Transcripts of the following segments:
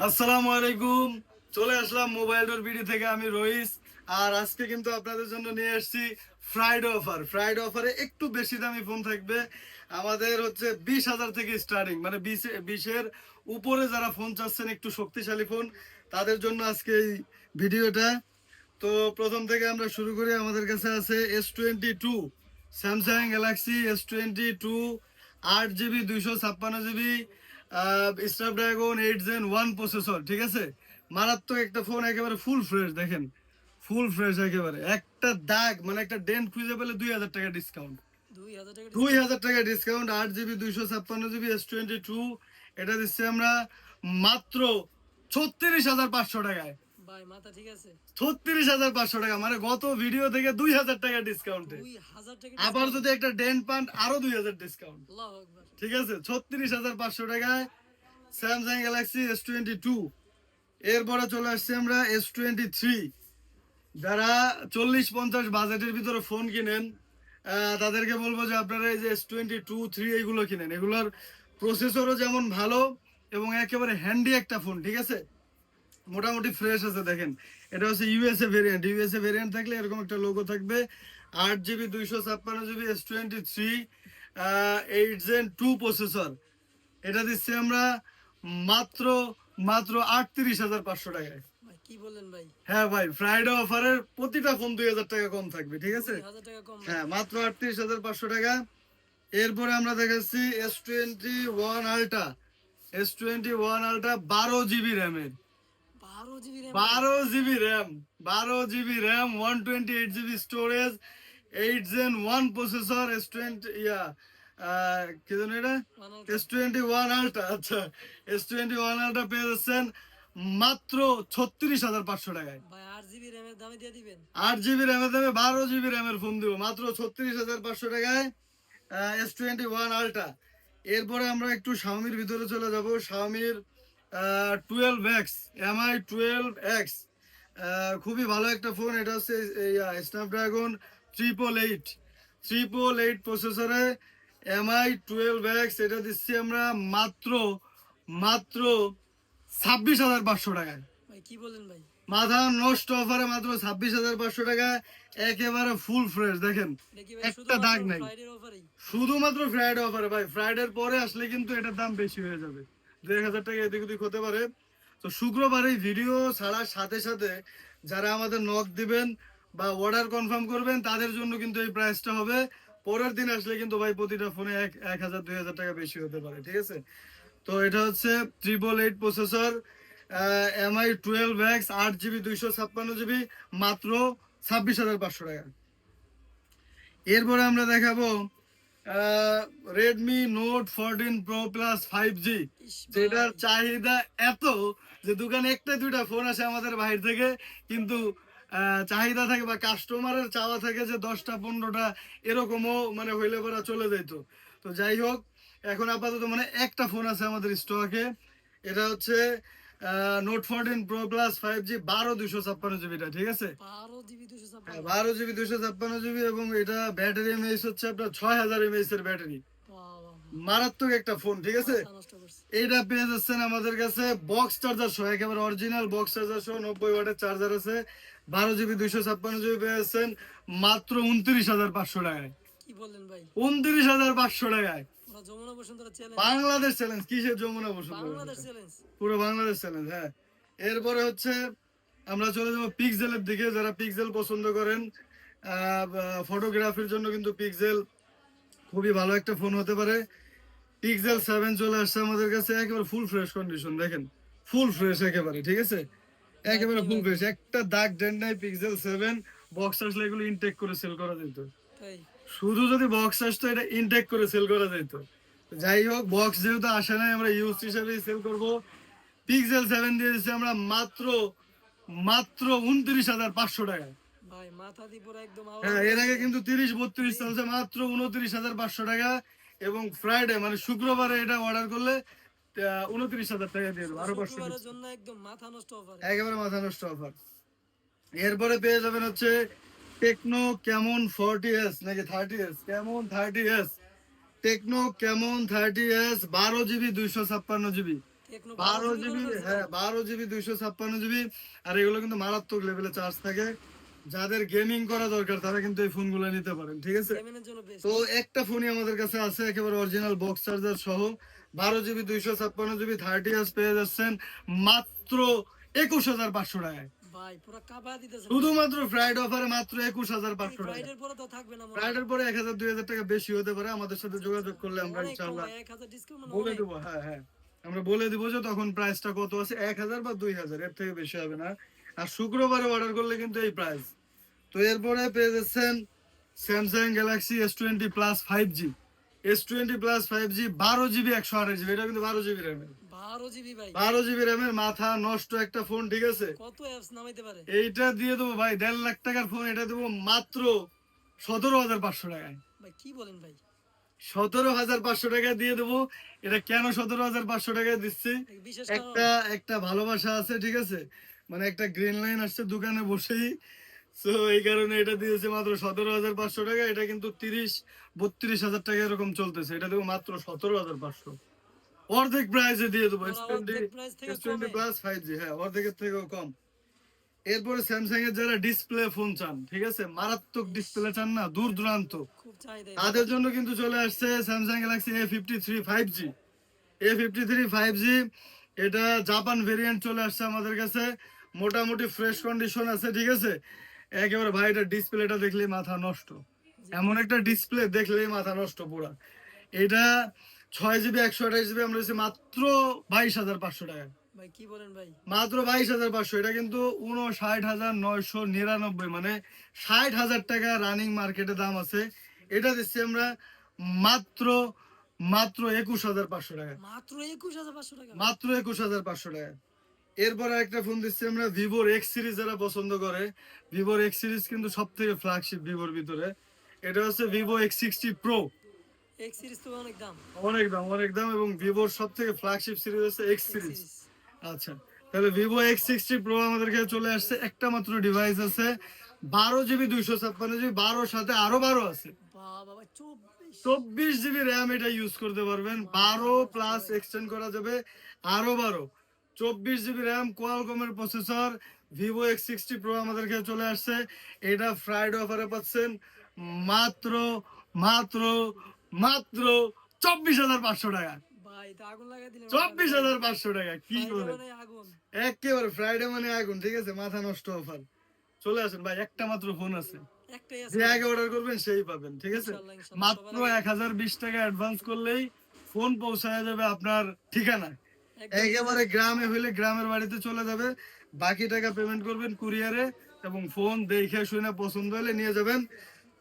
আসসালামু আলাইকুম। চলে আসলাম মোবাইল ডোর বিডি থেকে, আমি রইস। আর আজকে কিন্তু আপনাদের জন্য নিয়ে এসেছি ফ্রাইডে অফার। ফ্রাইডে অফারে একটু বেশি দামি ফোন থাকবে। আমাদের হচ্ছে 20,000 থেকে স্টার্টিং, মানে 20-এর উপরে যারা ফোন চাচ্ছেন একটু শক্তিশালী ফোন, তাদের জন্য আজকে এই ভিডিওটা। তো প্রথম থেকে আমরা শুরু করি। আমাদের কাছে আছে S22, Samsung Galaxy S22, 8 GB 256 GB, Snapdragon 8 Gen 1 processor, ঠিক আছে। মারাত্মক একটা ফোন, একেবারে ফুল ফ্রেশ। দেখেন, ফুল ফ্রেশ একেবারে। একটা দাগ মানে একটা ডেন্ট খুঁজে পেলে 2,000 টাকা ডিসকাউন্ট। 2000 টাকা দুই ডিসকাউন্ট। হাজার টাকা ডিসকাউন্ট 8 GB 256 GB S22। এটা দিচ্ছি আমরা মাত্র 36,500 টাকায়। ভাই মাথা ঠিক আছে। 36,500 টাকা, মানে গত ভিডিও থেকে 2,000 টাকা ডিসকাউন্টে। 2000 টাকা আবার ডিসকাউন্ট। যদি একটা ডেন্ট পান, আরো 2,000 ডিসকাউন্ট। আল্লাহু আকবার। ঠিক আছে, 36,500 টাকায় স্যামসাং গ্যালাক্সি S22। এরপরে চলে আসছি আমরা S23। যারা 40-50 বাজেটের ভিতরে ফোন কিনেন, তাদেরকে বলবো যে আপনারা এই যে S22, 3 এইগুলো কিনেন। এগুলোর প্রসেসরও যেমন ভালো এবং একেবারে হ্যান্ডি একটা ফোন, ঠিক আছে। মোটামুটি ফ্রেশ আছে। দেখেন, এটা হচ্ছে ইউএসএ ভেরিয়েন্ট। ইউএসএ ভেরিয়েন্ট থাকলে এরকম একটা লোগো থাকবে। 8 GB 256 GB S23, 8 Gen 2 processor. এটা দিচ্ছি আমরা মাত্র মাত্র 38,500 টাকায়। ভাই কি বলেন ভাই? হ্যাঁ ভাই, ফ্রাইডে অফারের প্রতিটা ফোন 2,000 টাকা কম থাকবে, ঠিক আছে। 2000 টাকা কম ভাই। হ্যাঁ, মাত্র 38,500 টাকা। এরপরে আমরা দেখাচ্ছি S21 ultra. S21 ultra 12 GB র্যামের। 12 জিবি র্যাম ভাই। 12 GB RAM, 12 GB RAM, 128 GB storage, 8 Gen 1 processor. কি জানো এটা, 1 S21 আলট্রা। আচ্ছা, S21 আলট্রা পেয়ে যাচ্ছেন মাত্র 36,500 টাকায়। ভাই 8 জিবি র্যামের দামে দিয়ে দিবেন। 8 GB র্যামের দামে 12 GB র্যামের ফোন দিব মাত্র 36,500 টাকায়, S21 আলট্রা। এরপরে আমরা একটু শাওমির ভিতরে চলে যাব। শাওমির 12X, MI 12X, খুবই ভালো একটা ফোন। এটা হচ্ছে স্ন্যাপড্রাগন 888 প্রসেসরে MI 12X। এটা দিচ্ছি আমরা মাত্র মাত্র 26,500 টাকায়। ভাই কি বলেন ভাই? মাথা নষ্ট অফারে মাত্র 26,500 টাকায়, একেবারে ফুল ফ্রেশ। দেখেন, এটা কি ভাই একটা দাগ শুধুমাত্র নাই। ফ্রাইডের অফারেই? শুধুমাত্র ফ্রাইডে অফারে ভাই। ফ্রাইডের পরে আসলে কিন্তু এটার দাম বেশি হয়ে যাবে, 2,000 টাকা এদিক ওদিক হতে পারে। তো শুক্রবার এই ভিডিও ছাড়ার সাথে সাথে যারা আমাদের নক দিবেন বা অর্ডার কনফার্ম করবেন, তাদের জন্য কিন্তু এই প্রাইসটা হবে। পরের দিন আসলে কিন্তু ভাই প্রতিটা ফোনে 1,000-2,000 টাকা বেশি হতে পারে, ঠিক আছে। তো এটা হচ্ছে 888 processor, MI 12X, 8 GB 256 GB, মাত্র 26,500 টাকা। এরপরে আমরা দেখাবো Redmi note 14 Pro Plus 5G। ইস ভাই। যেটার চাহিদা এত যে দোকানে একটা দুইটা ফোন আসে আমাদের বাইরে থেকে, কিন্তু চাহিদা থাকে বা কাস্টমারের চাওয়া থাকে যে 10টা 15টা, এরকমও মানে হইলে পরা চলে যাইতো। তো যাই হোক, এখন আপাতত মানে একটা ফোন আছে আমাদের স্টকে। এটা হচ্ছে note 14 Pro Plus 5G 12 256 GB, ঠিক আছে। 12 জিবি হ্যাঁ, 256। 12 GB 256 GB, এবং এটা ব্যাটারি এমএইচ হচ্ছে আপনার 6,000 mAh এর ব্যাটারি। বাহ বাহ। মারাত্মক একটা ফোন, ঠিক আছে। মাথা নষ্ট করছে। এইটা পেয়ে যাচ্ছেন আমাদের কাছে বক্স চার্জার সহ, একেবারে অরিজিনাল বক্স চার্জার সহ, 90 ওয়াটের চার্জার আছে। 12 GB 256 GB পেয়ে যাচ্ছেন মাত্র 29,500 টাকায়। কি বলেন ভাই? 29,500 টাকায়। পুরো যমুনা বসুন্ধরা চ্যালেঞ্জ। বাংলাদেশ চ্যালেঞ্জ, কিসের যমুনা বসুন্ধরা, বাংলাদেশ চ্যালেঞ্জ। পুরো বাংলাদেশ চ্যালেঞ্জ। হ্যাঁ, এরপরে হচ্ছে আমরা চলে যাবো পিক্সেলের দিকে। যারা পিক্সেল পছন্দ করেন, ফটোগ্রাফির জন্য কিন্তু পিক্সেল খুবই ভালো একটা ফোন হতে পারে। পিক্সেল 7 চলে আসছে আমাদের কাছে, একেবারে ফুল ফ্রেশ কন্ডিশন। দেখেন, ফুল ফ্রেশ একেবারে, ঠিক আছে। একেবারে ফুল ফ্রেশ, একটা দাগ ডেন্ট নাই। পিক্সেল 7 বক্স আসলে এগুলো ইনটেক করে সেল করা যেত। তাই। শুধু যদি বক্স আসতো, এটা ইনটেক করে সেল করা যেত। যাই হোক, বক্স যেহেতু আসে নাই, আমরা ইউজ হিসেবে সেল করব। পিক্সেল 7 দিয়ে দিচ্ছি আমরা মাত্র মাত্র 29,500 টাকায়। ভাই মাথা দিয়ে পুরো একদম আওয়াজ হ্যাঁ, এর করে আগে দিলেন। কিন্তু 30-32 চলছে, মাত্র 29,500 টাকা। এবং ফ্রাইডে মানে শুক্রবারে এটা অর্ডার করলে 29,000 টাকা দিয়ে দেবো, আরো 500 শুক্রবারের discount। জন্য একদম মাথা নষ্ট অফারে। একেবারে মাথা নষ্ট অফার। এরপরে পেয়ে যাবেন হচ্ছে টেকনো ক্যামন 40s নাকি 30s, Camon 30s। Tecno Camon 30s 12 GB 256 GB। Tecno 12 GB, হ্যাঁ 12 জিবি 256 জিবি। আর এগুলো কিন্তু মারাত্মক লেভেলে চার্জ থাকে। যাদের গেমিং করা দরকার তারা কিন্তু এই ফোনগুলো নিতে পারেন, ঠিক আছে। গেমিংয়ের জন্য বেস্ট। তো একটা ফোনই আমাদের কাছে আছে একেবারে অরিজিনাল বক্স চার্জার সহ, 12 জিবি 256 জিবি 30 পেয়ে যাচ্ছেন মাত্র 21,500 টাকায়। ভাই পুরো কাবা দিতেছে। শুধুমাত্র ফ্রাইড অফারে মাত্র এই 21,500 টাকা। ফ্রাইডের পরে তো থাকবে না মনে হয়। ফ্রাইডের পরে 1,000 2,000 টাকা বেশি হতে পারে, আমাদের সাথে যোগাযোগ করলে আমরা অনেক কম ইনশাল্লাহ ভাই, 1000 ডিসকাউন্ট মানে বলে অনেক। দেবো। হ্যাঁ হ্যাঁ, আমরা বলে দিব যে তখন প্রাইসটা কত আছে, 1,000 বা 2,000, এর থেকে বেশি হবে না। আর শুক্রবারে অর্ডার করলে কিন্তু এই প্রাইস। তো এরপরে পেয়ে যাচ্ছেন Samsung Galaxy S20 plus 5G। S20 plus 5G 12 GB 128 GB, এটা কিন্তু 12 জিবি র্যামের। 12 জিবি ভাই, 12 জিবি র্যামের মাথা নষ্ট একটা ফোন, ঠিক আছে। কত অ্যাপস নামাইতে পারে। এইটা দিয়ে দেবো ভাই 1.5 লাখ টাকার ফোন, এটা দেবো মাত্র 17,500 টাকায়। ভাই কি বলেন ভাই, 17,500 টাকা দিয়ে দেবো। এটা কেন 17,500 টাকায় দিচ্ছি, এই বিশেষ কারণ। একটা একটা ভালোবাসা আছে, ঠিক আছে। মানে একটা গ্রিন লাইন আসছে দোকানে বসেই, তো এই কারণে এটা দিয়েছে মাত্র 17,500 টাকা। এটা কিন্তু 30-32 হাজার টাকা এরকম চলতেছে, এটা দেবো মাত্র 17,500, অর্ধেক প্রাইসে দিয়ে দেবো। ওরা অর্ধেক প্রাইস থেকে S20 কমে। প্লাস 5G, হ্যাঁ অর্ধেকের থেকেও কম। এরপরে স্যামসাং এর যারা ডিসপ্লে ফোন চান, ঠিক আছে, মারাত্মক ডিসপ্লে চান না, দূর দূরান্ত, খুব চাহিদা। তাদের জন্য কিন্তু চলে আসছে Samsung Galaxy A53 5G। A53 5G, এটা জাপান ভেরিয়েন্ট চলে আসছে আমাদের কাছে, মোটামুটি ফ্রেশ কন্ডিশন আছে, ঠিক আছে। একেবারে ভাই এটা ডিসপ্লেটা দেখলেই মাথা নষ্ট, এমন একটা ডিসপ্লে দেখলেই মাথা নষ্ট পুরা। এটা 6 জিবি 128 জিবি আমরা দিচ্ছি মাত্র 22,500 টাকায়। ভাই কি বলেন ভাই, মাত্র 22,500, এটা কিন্তু 59,999, মানে 60,000 টাকা রানিং মার্কেটে দাম আছে। এটা দিচ্ছি আমরা মাত্র মাত্র 21,500 টাকা। মাত্র 21500 টাকা। মাত্র 21,500 টাকা। এরপর একটা ফোন দিচ্ছি আমরা ভিভোর এক্স সিরিজ, যারা পছন্দ করে ভিভোর এক্স সিরিজ কিন্তু সব থেকে ফ্ল্যাগশিপ ভিভোর ভিতরে। এটা হচ্ছে Vivo X60 pro. X series তো অনেক দাম। অনেক দাম, অনেক দাম, এবং ভিভোর সব থেকে ফ্ল্যাগশিপ সিরিজ হচ্ছে এক্স এক্স সিরিজ। সিরিজ আচ্ছা, তাহলে ভিভো X60 প্রো আমাদের কাছে চলে আসছে, একটা মাত্র ডিভাইস আছে, 12 জিবি 256 জিবি, 12 সাথে আরো 12 আছে, বাবা ভাই 24। 24 জিবি র্যাম এটা ইউজ করতে পারবেন, 12 প্লাস এক্সটেন্ড করা যাবে আরো 12, 24 জিবি র্যাম, কোয়ালকমের প্রসেসর, ভিভো X60 প্রো আমাদের কাছে চলে আসছে। এটা ফ্রাইডে অফারে পাচ্ছেন মাত্র মাত্র মাত্র 24,500 টাকা। ভাই তো আগুন লাগাই দিলেন। 24,500 টাকা, কি ভাই, বলে মানে আগুন। একেবারে ফ্রাইডে মানে আগুন, ঠিক আছে, মাথা নষ্ট অফার। চলে আসেন ভাই, একটা মাত্র ফোন আছে, একটাই আছে যে আগে অর্ডার করবেন সেই পাবেন, ঠিক আছে। ইনশাআল্লাহ, ইনশাআল্লাহ, মাত্র সবার আগে। 1,020 টাকা অ্যাডভান্স করলেই ফোন পৌঁছায় যাবে আপনার ঠিকানা। একদম একেবারে গ্রামে হইলে গ্রামের বাড়িতে চলে যাবে, বাকি টাকা পেমেন্ট করবেন কুরিয়ারে, এবং ফোন দেখে শুনে পছন্দ হলে নিয়ে যাবেন।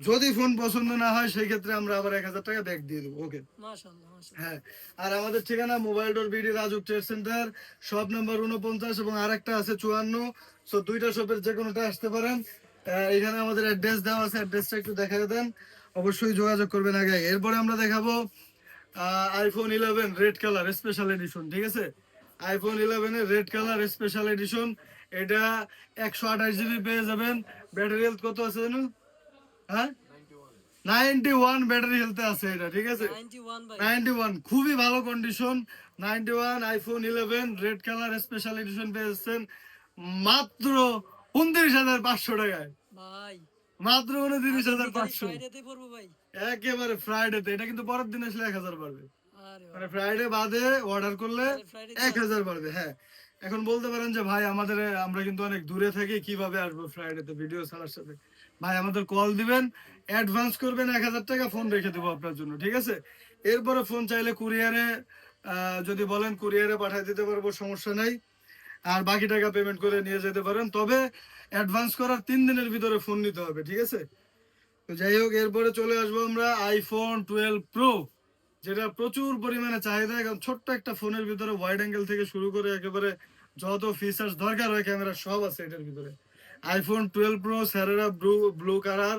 যদি ফোন পছন্দ না হয় সেই ক্ষেত্রে আমরা আবার 1,000 টাকা ব্যাক দিয়ে দেবো, ওকে। মাশাআল্লাহ, মাশাআল্লাহ। হ্যাঁ, আর আমাদের ঠিকানা mobile door BD RAJUK trade centre, shop number 49, এবং আরেকটা আছে 54। সো দুইটা শপের যে কোনোটা আসতে পারেন। এখানে আমাদের অ্যাড্রেস দেওয়া আছে, অ্যাড্রেসটা একটু দেখাই দেন, অবশ্যই যোগাযোগ করবেন আগে। এরপরে আমরা দেখাবো iPhone 11 red colour special edition, ঠিক আছে। আইফোন 11 এর রেড কালার স্পেশাল এডিশন, এটা 128 জিবি পেয়ে যাবেন। ব্যাটারি হেলথ কত আছে জানো? হ্যাঁ, 91 ব্যাটারি হেলথে আছে এটা, ঠিক আছে। 91 ভাই। 91 খুবই ভালো condition. 91 iPhone 11 red colour special edition পেয়েছেন মাত্র 29,500 টাকায়। ভাই মাত্র 29,500, ফ্রাইডেতে পড়বো ভাই। একেবারে ফ্রাইডেতে। এটা কিন্তু পরের দিন আসলে 1,000 বাড়বে, আরে মানে ফ্রাইডে বাদে অর্ডার করলে ফ্রাইডে 1,000 বাড়বে। হ্যাঁ, এখন বলতে পারেন যে ভাই আমরা কিন্তু অনেক দূরে থাকি, কিভাবে আসবো ফ্রাইডেতে ভিডিও ছাড়ার সাথে। ভাই আমাদের কল দিবেন, অ্যাডভান্স করবেন 1,000 টাকা, ফোন রেখে দেবো আপনার জন্য, ঠিক আছে। এরপরে ফোন চাইলে কুরিয়ারে, যদি বলেন কুরিয়ারে পাঠিয়ে দিতে পারবো, সমস্যা নাই। আর বাকি টাকা পেমেন্ট করে নিয়ে যেতে পারেন, তবে অ্যাডভান্স করার 3 দিনের ভিতরে ফোন নিতে হবে, ঠিক আছে। তো যাই হোক, এরপরে চলে আসবো আমরা আইফোন 12 প্রো, যেটা প্রচুর পরিমাণে চাহিদা। কারণ ছোট্ট একটা ফোনের ভিতরে ওয়াইড অ্যাঙ্গেল থেকে শুরু করে একেবারে যত ফিচার্স দরকার হয় ক্যামেরা সব আছে এটার ভিতরে। আইফোন 12 প্রো স্যারেরা ব্লু কালার,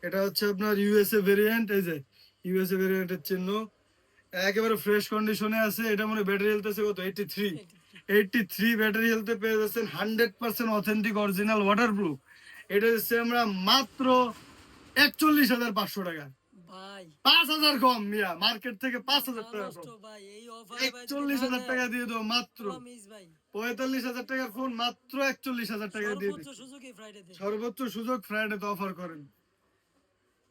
এটা হচ্ছে আপনার ইউএসএ ভেরিয়েন্ট, এই যে ইউএসএ ভেরিয়েন্টের চিহ্ন, একেবারে ফ্রেশ কন্ডিশনে আছে। এটা মানে ব্যাটারি হেলথ আছে কত, 83 ব্যাটারি হেলথে পেয়ে যাচ্ছেন, 100% অথেন্টিক অরিজিনাল ওয়াটার প্রুফ। এটা দিচ্ছি আমরা মাত্র 41,500 টাকা। ভাই 5,000 কম মিয়া, মার্কেট থেকে 5,000 টাকা নষ্ট কম। ভাই, এই অফারে ভাই 41,000 টাকা দিয়ে দেবো মাত্র। মিস ভাই। 45,000 টাকার ফোন মাত্র 41,000 টাকা দিয়ে সর্বোচ্চ দিচ্ছি। সুযোগ এই ফ্রাইডেতে। সর্বোচ্চ সুযোগ ফ্রাইডেতে অফার করেন,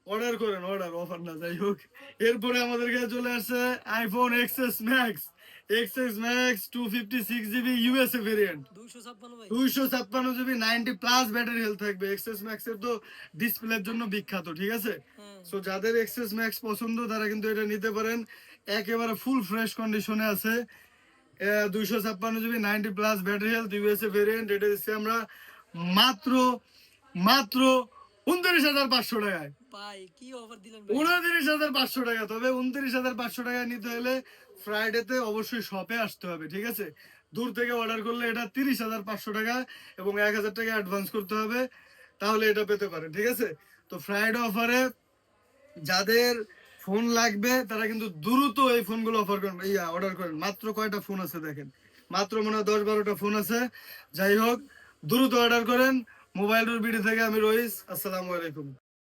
অর্ডার করেন, অর্ডার, অফার না, যাই হোক। এরপরে আমাদের কাছে চলে আসছে iPhone XS max, XS max 256 GB USA variant, 256 ভাই। 256 জিবি 90+ ব্যাটারি হেলথ থাকবে। এক্সএস ম্যাক্স এর তো ডিসপ্লের জন্য বিখ্যাত, ঠিক আছে। হ্যাঁ সো যাদের এক্সএস ম্যাক্স পছন্দ তারা কিন্তু এটা নিতে পারেন, একেবারে ফুল ফ্রেশ কন্ডিশনে আছে। 256 GB 90+ battery health USA variant, এটা দিচ্ছি আমরা মাত্র মাত্র 29,500 টাকায়। ভাই কি অফার দিলেন ভাই। 29,500 টাকা। তবে 29,500 টাকা নিতে হলে ফ্রাইডেতে অবশ্যই শপে আসতে হবে, ঠিক আছে। দূর থেকে অর্ডার করলে এটা 30,500 টাকা এবং 1,000 টাকা অ্যাডভান্স করতে হবে, তাহলে এটা পেতে পারেন, ঠিক আছে। তো ফ্রাইডে অফারে যাদের ফোন লাগবে তারা কিন্তু দ্রুত এই ফোনগুলো অফার করেন, অর্ডার করেন। মাত্র কয়টা ফোন আছে দেখেন, মাত্র মনে হয় 10-12টা ফোন আছে। যাই হোক, দ্রুত অর্ডার করেন। মোবাইল ডোর বিডি থেকে আমি রইস, আসসালামু আলাইকুম।